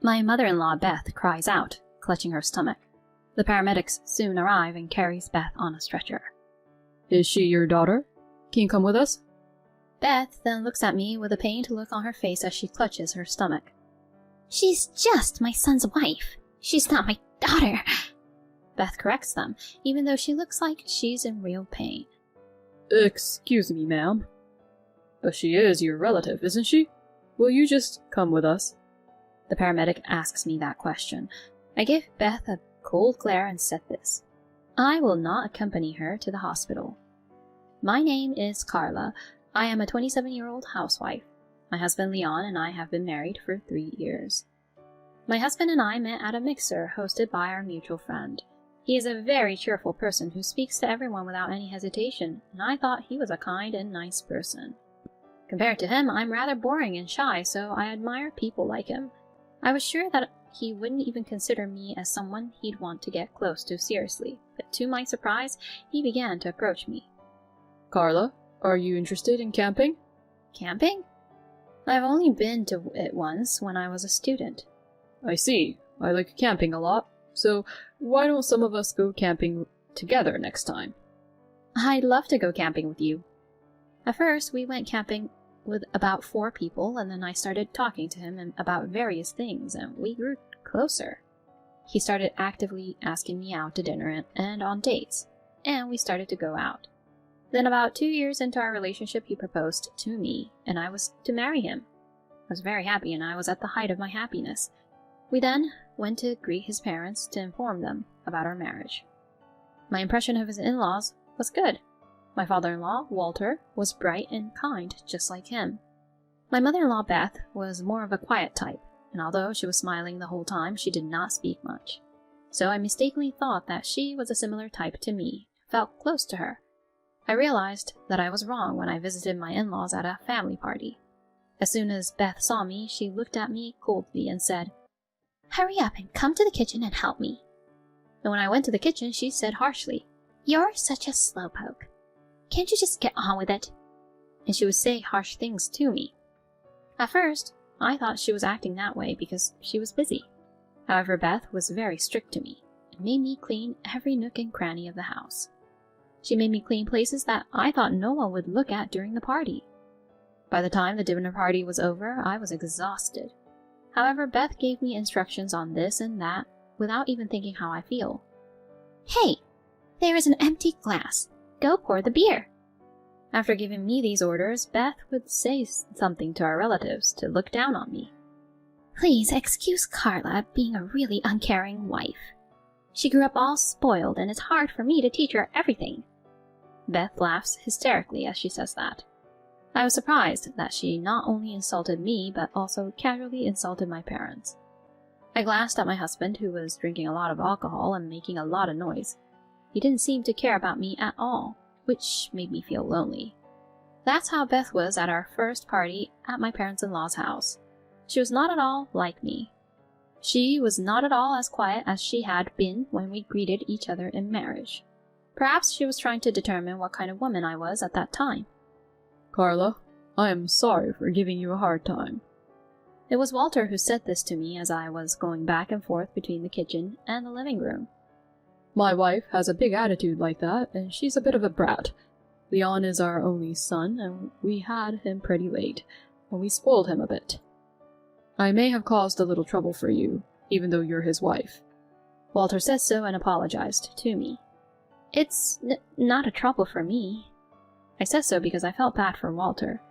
My mother-in-law Beth cries out, clutching her stomach. The paramedics soon arrive and carries Beth on a stretcher. Is she your daughter? Can you come with us? Beth then looks at me with a pained look on her face as she clutches her stomach. She's just my son's wife. She's not my daughter. Beth corrects them, even though she looks like she's in real pain. Excuse me, ma'am. But she is your relative, isn't she? Will you just come with us? The paramedic asks me that question. I give Beth a cold glare and said this. I will not accompany her to the hospital. My name is Carla. I am a 27-year-old housewife. My husband Leon and I have been married for 3 years. My husband and I met at a mixer hosted by our mutual friend. He is a very cheerful person who speaks to everyone without any hesitation, and I thought he was a kind and nice person. Compared to him, I'm rather boring and shy, so I admire people like him. I was sure that he wouldn't even consider me as someone he'd want to get close to seriously, but to my surprise, he began to approach me. Carla, are you interested in camping? Camping? I've only been to it once when I was a student. I see. I like camping a lot, so why don't some of us go camping together next time? I'd love to go camping with you. At first, we went camping with about 4 people, and then I started talking to him about various things, and we grew closer. He started actively asking me out to dinner and on dates, and we started to go out. Then about 2 years into our relationship, he proposed to me, and I was to marry him. I was very happy, and I was at the height of my happiness. We then went to greet his parents to inform them about our marriage. My impression of his in-laws was good. My father-in-law, Walter, was bright and kind, just like him. My mother-in-law, Beth, was more of a quiet type, and although she was smiling the whole time, she did not speak much. So I mistakenly thought that she was a similar type to me, and felt close to her. I realized that I was wrong when I visited my in-laws at a family party. As soon as Beth saw me, she looked at me coldly and said, "Hurry up and come to the kitchen and help me." And when I went to the kitchen, she said harshly, "You're such a slowpoke. Can't you just get on with it?" And she would say harsh things to me. At first, I thought she was acting that way because she was busy. However, Beth was very strict to me and made me clean every nook and cranny of the house. She made me clean places that I thought no one would look at during the party. By the time the dinner party was over, I was exhausted. However, Beth gave me instructions on this and that without even thinking how I feel. "Hey, there is an empty glass. Go pour the beer." After giving me these orders, Beth would say something to our relatives to look down on me. "Please excuse Carla being a really uncaring wife. She grew up all spoiled, and it's hard for me to teach her everything." Beth laughs hysterically as she says that. I was surprised that she not only insulted me, but also casually insulted my parents. I glanced at my husband, who was drinking a lot of alcohol and making a lot of noise. He didn't seem to care about me at all, which made me feel lonely. That's how Beth was at our first party at my parents-in-law's house. She was not at all like me. She was not at all as quiet as she had been when we greeted each other in marriage. Perhaps she was trying to determine what kind of woman I was at that time. Carla, I am sorry for giving you a hard time. It was Walter who said this to me as I was going back and forth between the kitchen and the living room. My wife has a big attitude like that, and she's a bit of a brat. Leon is our only son, and we had him pretty late, and we spoiled him a bit. I may have caused a little trouble for you, even though you're his wife. Walter said so and apologized to me. It's not a trouble for me. I said so because I felt bad for Walter.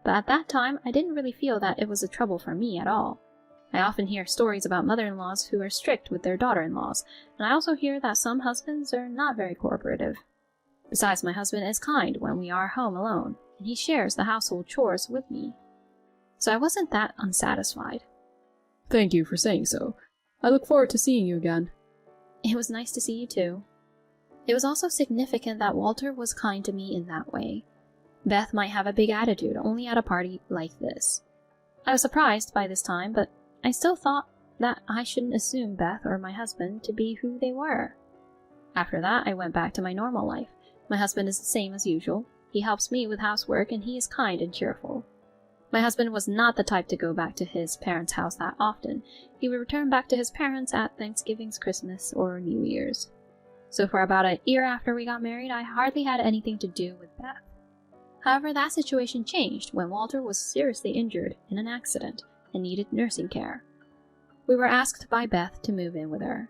But at that time, I didn't really feel that it was a trouble for me at all. I often hear stories about mother-in-laws who are strict with their daughter-in-laws, and I also hear that some husbands are not very cooperative. Besides, my husband is kind when we are home alone, and he shares the household chores with me. So I wasn't that unsatisfied. Thank you for saying so. I look forward to seeing you again. It was nice to see you too. It was also significant that Walter was kind to me in that way. Beth might have a big attitude only at a party like this. I was surprised by this time, but I still thought that I shouldn't assume Beth or my husband to be who they were. After that, I went back to my normal life. My husband is the same as usual. He helps me with housework, and he is kind and cheerful. My husband was not the type to go back to his parents' house that often. He would return back to his parents at Thanksgiving's, Christmas, or New Year's. So for about a year after we got married, I hardly had anything to do with Beth. However, that situation changed when Walter was seriously injured in an accident and needed nursing care. We were asked by Beth to move in with her.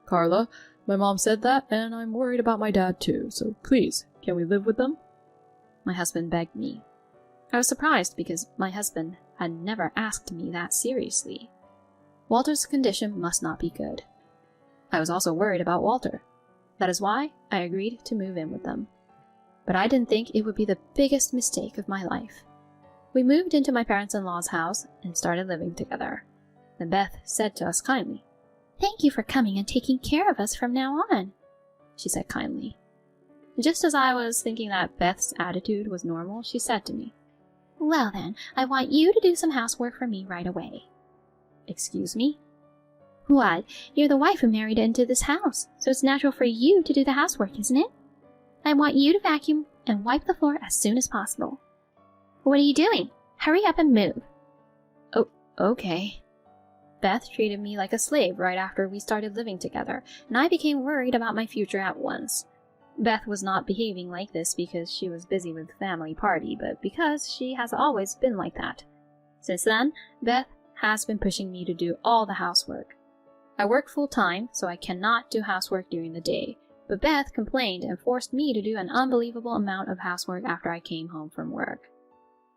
Carla, my mom said that, and I'm worried about my dad too, so please, can we live with them? My husband begged me. I was surprised because my husband had never asked me that seriously. Walter's condition must not be good. I was also worried about Walter. That is why I agreed to move in with them. But I didn't think it would be the biggest mistake of my life. We moved into my parents-in-law's house and started living together. Then Beth said to us kindly, "Thank you for coming and taking care of us from now on," she said kindly. Just as I was thinking that Beth's attitude was normal, she said to me, "Well then, I want you to do some housework for me right away." Excuse me? What? You're the wife who married into this house, so it's natural for you to do the housework, isn't it? I want you to vacuum and wipe the floor as soon as possible. What are you doing? Hurry up and move. Oh, okay. Beth treated me like a slave right after we started living together, and I became worried about my future at once. Beth was not behaving like this because she was busy with the family party, but because she has always been like that. Since then, Beth has been pushing me to do all the housework. I work full-time, so I cannot do housework during the day, but Beth complained and forced me to do an unbelievable amount of housework after I came home from work.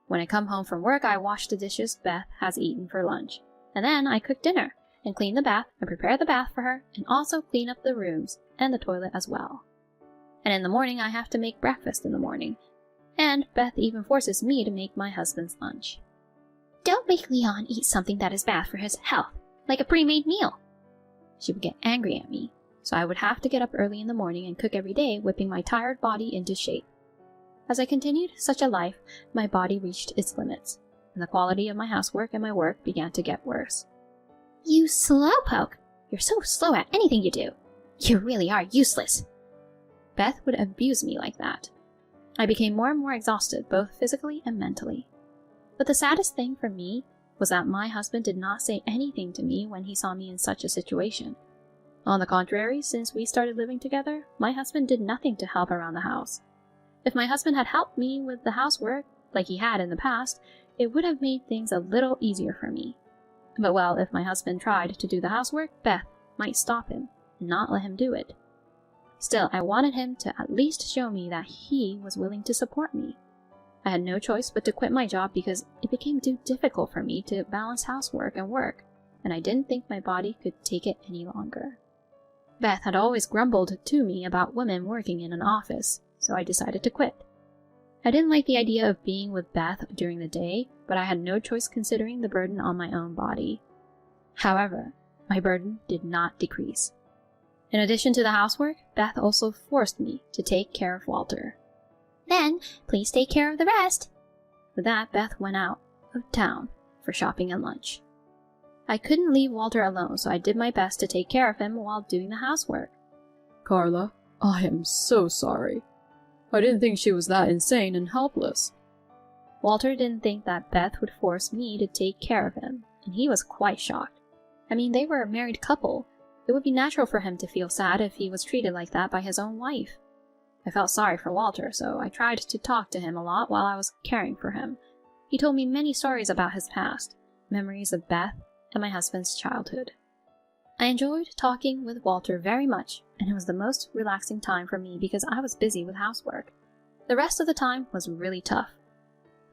When I come home from work, I wash the dishes Beth has eaten for lunch, and then I cook dinner, and clean the bath, and prepare the bath for her, and also clean up the rooms, and the toilet as well. And in the morning, I have to make breakfast in the morning, and Beth even forces me to make my husband's lunch. Don't make Leon eat something that is bad for his health, like a pre-made meal. She would get angry at me, so I would have to get up early in the morning and cook every day, whipping my tired body into shape. As I continued such a life, my body reached its limits, and the quality of my housework and my work began to get worse. You slowpoke! You're so slow at anything you do. You really are useless. Beth would abuse me like that. I became more and more exhausted, both physically and mentally. But the saddest thing for me was that my husband did not say anything to me when he saw me in such a situation. On the contrary, since we started living together, my husband did nothing to help around the house. If my husband had helped me with the housework, like he had in the past, it would have made things a little easier for me. But well, if my husband tried to do the housework, Beth might stop him and not let him do it. Still, I wanted him to at least show me that he was willing to support me. I had no choice but to quit my job because it became too difficult for me to balance housework and work, and I didn't think my body could take it any longer. Beth had always grumbled to me about women working in an office, so I decided to quit. I didn't like the idea of being with Beth during the day, but I had no choice considering the burden on my own body. However, my burden did not decrease. In addition to the housework, Beth also forced me to take care of Walter. Then, please take care of the rest. With that, Beth went out of town for shopping and lunch. I couldn't leave Walter alone, so I did my best to take care of him while doing the housework. Carla, I am so sorry. I didn't think she was that insane and helpless. Walter didn't think that Beth would force me to take care of him, and he was quite shocked. I mean, they were a married couple. It would be natural for him to feel sad if he was treated like that by his own wife. I felt sorry for Walter, so I tried to talk to him a lot while I was caring for him. He told me many stories about his past, memories of Beth, and my husband's childhood. I enjoyed talking with Walter very much, and it was the most relaxing time for me because I was busy with housework. The rest of the time was really tough.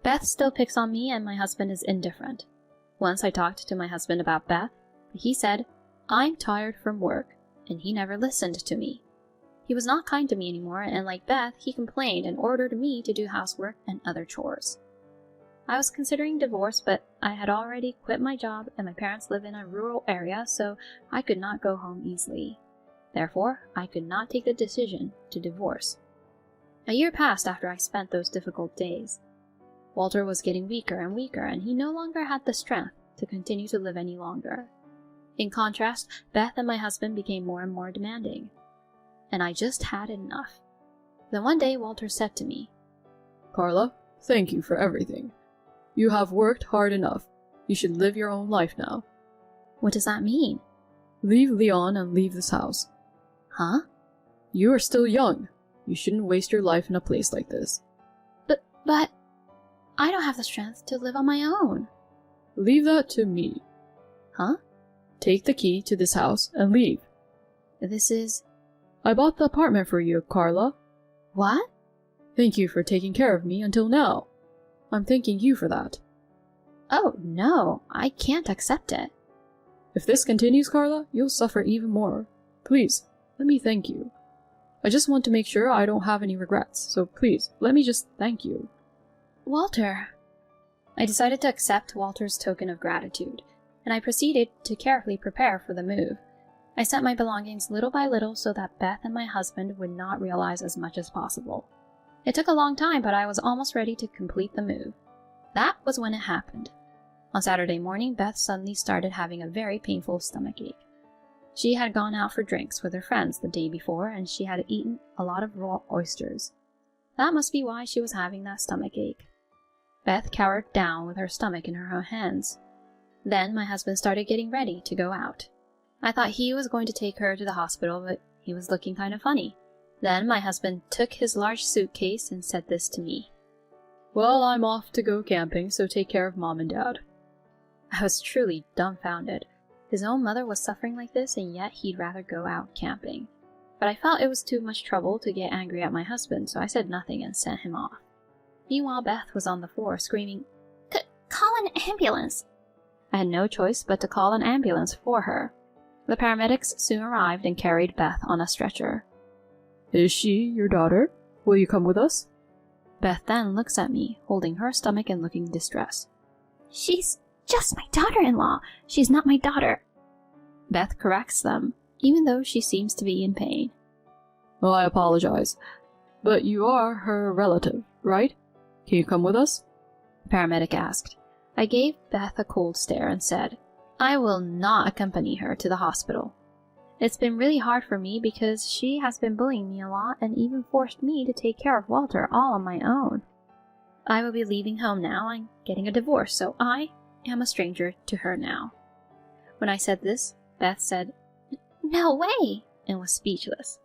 Beth still picks on me and my husband is indifferent. Once I talked to my husband about Beth, he said, "I'm tired from work," and he never listened to me. He was not kind to me anymore, and like Beth, he complained and ordered me to do housework and other chores. I was considering divorce, but I had already quit my job and my parents live in a rural area, so I could not go home easily. Therefore, I could not take the decision to divorce. A year passed after I spent those difficult days. Walter was getting weaker and weaker, and he no longer had the strength to continue to live any longer. In contrast, Beth and my husband became more and more demanding, and I just had enough. Then one day Walter said to me, Carla, thank you for everything. You have worked hard enough. You should live your own life now. What does that mean? Leave Leon and leave this house. Huh? You are still young. You shouldn't waste your life in a place like this. But I don't have the strength to live on my own. Leave that to me. Huh? Take the key to this house and leave. This is... I bought the apartment for you, Carla. What? Thank you for taking care of me until now. I'm thanking you for that. Oh, no, I can't accept it. If this continues, Carla, you'll suffer even more. Please, let me thank you. I just want to make sure I don't have any regrets, so please, let me just thank you. Walter. I decided to accept Walter's token of gratitude, and I proceeded to carefully prepare for the move. I sent my belongings little by little so that Beth and my husband would not realize as much as possible. It took a long time, but I was almost ready to complete the move. That was when it happened. On Saturday morning, Beth suddenly started having a very painful stomachache. She had gone out for drinks with her friends the day before, and she had eaten a lot of raw oysters. That must be why she was having that stomachache. Beth cowered down with her stomach in her hands. Then my husband started getting ready to go out. I thought he was going to take her to the hospital, but he was looking kind of funny. Then my husband took his large suitcase and said this to me. Well, I'm off to go camping, so take care of Mom and Dad. I was truly dumbfounded. His own mother was suffering like this, and yet he'd rather go out camping. But I felt it was too much trouble to get angry at my husband, so I said nothing and sent him off. Meanwhile, Beth was on the floor screaming, "Call an ambulance!" I had no choice but to call an ambulance for her. The paramedics soon arrived and carried Beth on a stretcher. Is she your daughter? Will you come with us? Beth then looks at me, holding her stomach and looking distressed. She's just my daughter-in-law. She's not my daughter. Beth corrects them, even though she seems to be in pain. Well, I apologize, but you are her relative, right? Can you come with us? The paramedic asked. I gave Beth a cold stare and said, I will not accompany her to the hospital. It's been really hard for me because she has been bullying me a lot and even forced me to take care of Walter all on my own. I will be leaving home now and getting a divorce, so I am a stranger to her now. When I said this, Beth said, No way, and was speechless.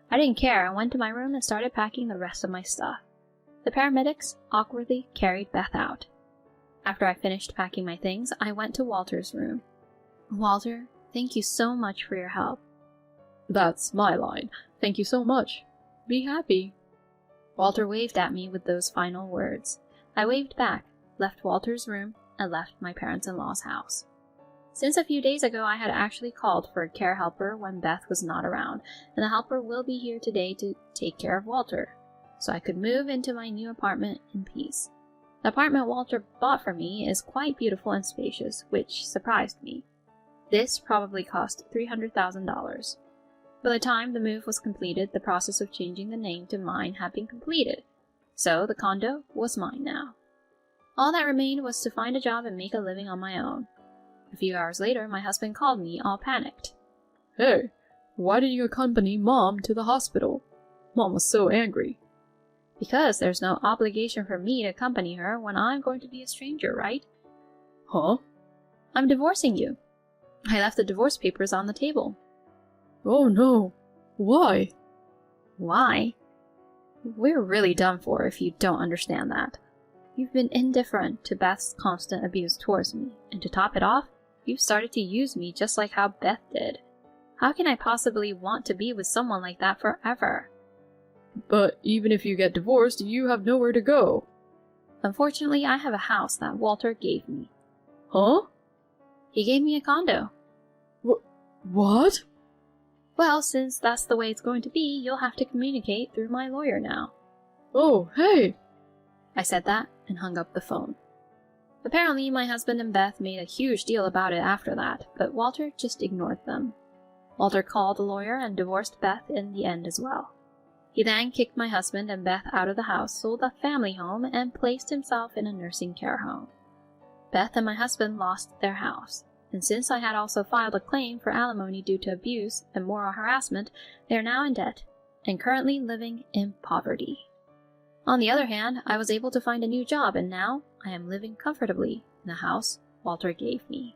I didn't care and went to my room and started packing the rest of my stuff. The paramedics awkwardly carried Beth out. After I finished packing my things, I went to Walter's room. Walter, thank you so much for your help. That's my line. Thank you so much. Be happy. Walter waved at me with those final words. I waved back, left Walter's room, and left my parents-in-law's house. Since a few days ago, I had actually called for a care helper when Beth was not around, and the helper will be here today to take care of Walter, so I could move into my new apartment in peace. The apartment Walter bought for me is quite beautiful and spacious, which surprised me. This probably cost $300,000. By the time the move was completed, the process of changing the name to mine had been completed, so the condo was mine now. All that remained was to find a job and make a living on my own. A few hours later, my husband called me, all panicked. Hey, why did you accompany Mom to the hospital? Mom was so angry. Because there's no obligation for me to accompany her when I'm going to be a stranger, right? Huh? I'm divorcing you. I left the divorce papers on the table. Oh no. Why? Why? We're really done for if you don't understand that. You've been indifferent to Beth's constant abuse towards me, and to top it off, you've started to use me just like how Beth did. How can I possibly want to be with someone like that forever? But even if you get divorced, you have nowhere to go. Unfortunately, I have a house that Walter gave me. Huh? He gave me a condo. What? Well, since that's the way it's going to be, you'll have to communicate through my lawyer now. Oh, hey! I said that and hung up the phone. Apparently, my husband and Beth made a huge deal about it after that, but Walter just ignored them. Walter called the lawyer and divorced Beth in the end as well. He then kicked my husband and Beth out of the house, sold the family home, and placed himself in a nursing care home. Beth and my husband lost their house, and since I had also filed a claim for alimony due to abuse and moral harassment, they are now in debt and currently living in poverty. On the other hand, I was able to find a new job, and now I am living comfortably in the house Walter gave me.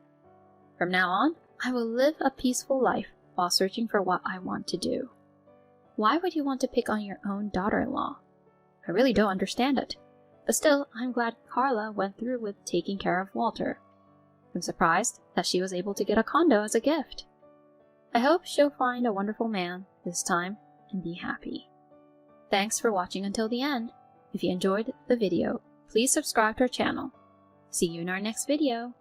From now on, I will live a peaceful life while searching for what I want to do. Why would you want to pick on your own daughter-in-law? I really don't understand it. But still, I'm glad Carla went through with taking care of Walter. I'm surprised that she was able to get a condo as a gift. I hope she'll find a wonderful man this time and be happy. Thanks for watching until the end. If you enjoyed the video, please subscribe to our channel. See you in our next video.